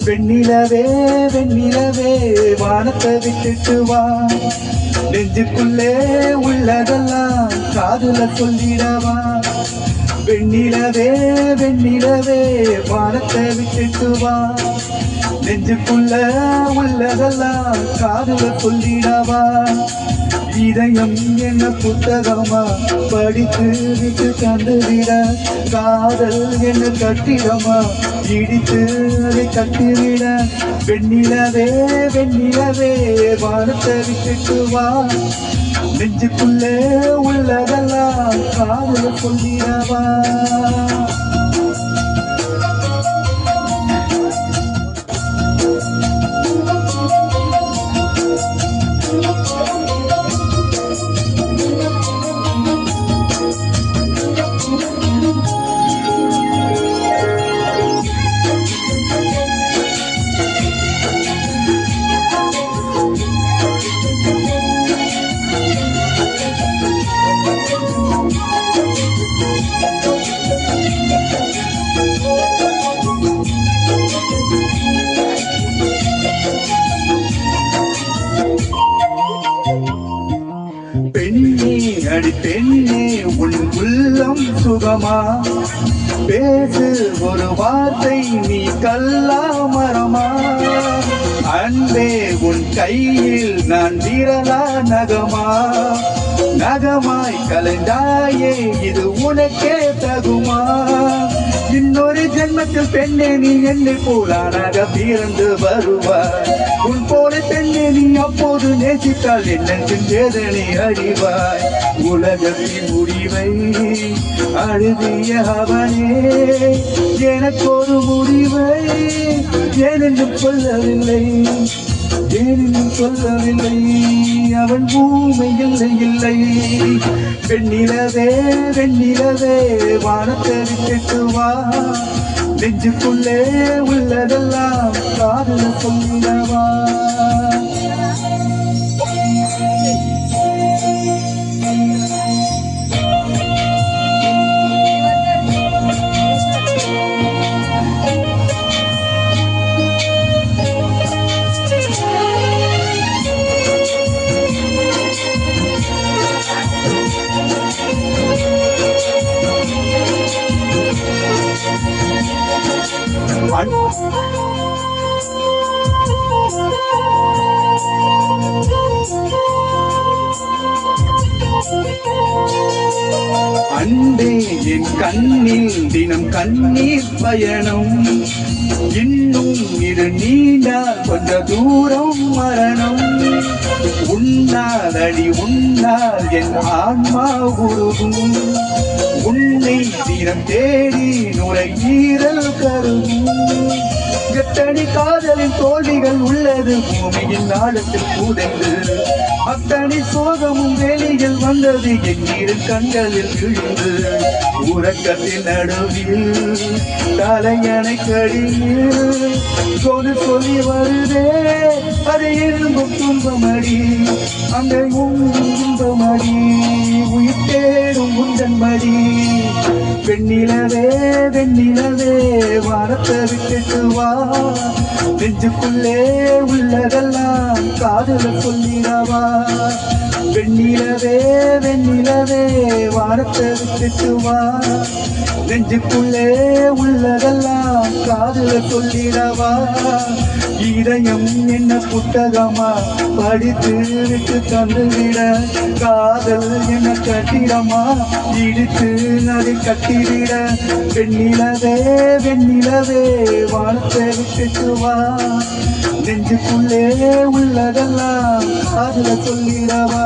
வெண்ணிலவே வெண்ணிலவே வானத்தை விட்டுட்டு வா, நெஞ்சுக்குள்ளே உள்ளதெல்லாம் காதுல சொல்லிடவா. வெண்ணிலவே வெண்ணிலவே வானத்தை விட்டுட்டு வா, நெஞ்சுக்குள்ள உள்ளதெல்லாம் காதுல சொல்லிடவா. இதயம் என்ன புத்தகமா படித்து விட்டு தந்துவிட, காதல் என்ன கட்டிடமா இடித்து அதை கட்டிவிட. வெண்ணிலவே வெண்ணிலவே வானத்தை விட்டுட்டு வா, நெஞ்சுக்குள்ளே உள்ளதெல்லாம் காதுல சொல்லிடவா. பெண்ணே அடி பெண்ணே உன் உள்ளம் சுகமா, பேசு ஒரு வார்த்தை நீ கல்லா மரமா. அன்பே உன் கையில் நான் விரலா நகமா, நகமாய் கலைந்தாயே இது உனக்கே தகுமா. இன்னொரு ஜென்மத்தில் பெண்ணே நீ என்னை போலானாக பிறந்து வருவாய். உன் போல பெண்ணே நீ அப்போது நேசித்தால் என்னென்றும் வேதனை அறிவாய். உலகத்தின் முடிவை அழுதிய அவனே எனக்கு ஒரு முடிவை ஏனென்றும் சொல்லவில்லை, ஏனென்றும் சொல்லவில்லை. அவன் பூமை இல்லை இல்லை. வெண்ணிலவே வெண்ணிலவே வானத்தை விட்டுட்டு வா, நெஞ்சுக்குள்ளே உள்ளதெல்லாம் காதுல சொல்லவா. அன்பே என் கண்ணில் தினம் கண்ணீர் பயணம், இன்னும் இது நீண்ட கொஞ்ச தூரம் மரணம். உன்னாதடி உன்னால் என் ஆன்மா உருகும், உன்னை தினம் தேடி நுரையீரல் கருகும். எத்தனை காதலின் தோல்விகள் உள்ளது பூமியின் ஆழத்தில் புதைந்து, அத்தனை சோகமும் வேலிகள் வந்தது என் இரு கண்களில் விழுந்து. உறக்கத்தின் நடுவில் தலையணை கடியில் சொல் சொல்லி வருதே, அதை எறும்பும் துன்பமடி அந்த துன்பமடி உயிர் தேடும் உந்தன் மடி. வெண்ணிலவே வெண்ணிலவே வானத்தை விட்டுட்டு வா, நெஞ்சுக்குள்ளே உள்ளதெல்லாம் காதுல சொல்லிடவா. வெண்ணிலவே வெண்ணிலவே வானத்தை விட்டுட்டு வா, நெஞ்சுக்குள்ளே உள்ளதெல்லாம் காதுல சொல்லிடவா. இதயம் என்ன புத்தகமா படித்து விட்டு தந்துவிட, காதல் என்ன கட்டிடமா இடித்து அதை கட்டிவிட. வெண்ணிலவே வெண்ணிலவே வானத்தை விட்டுட்டு வா, நெஞ்சுக்குள்ளே உள்ளதெல்லாம் அதுல சொல்லிடவா.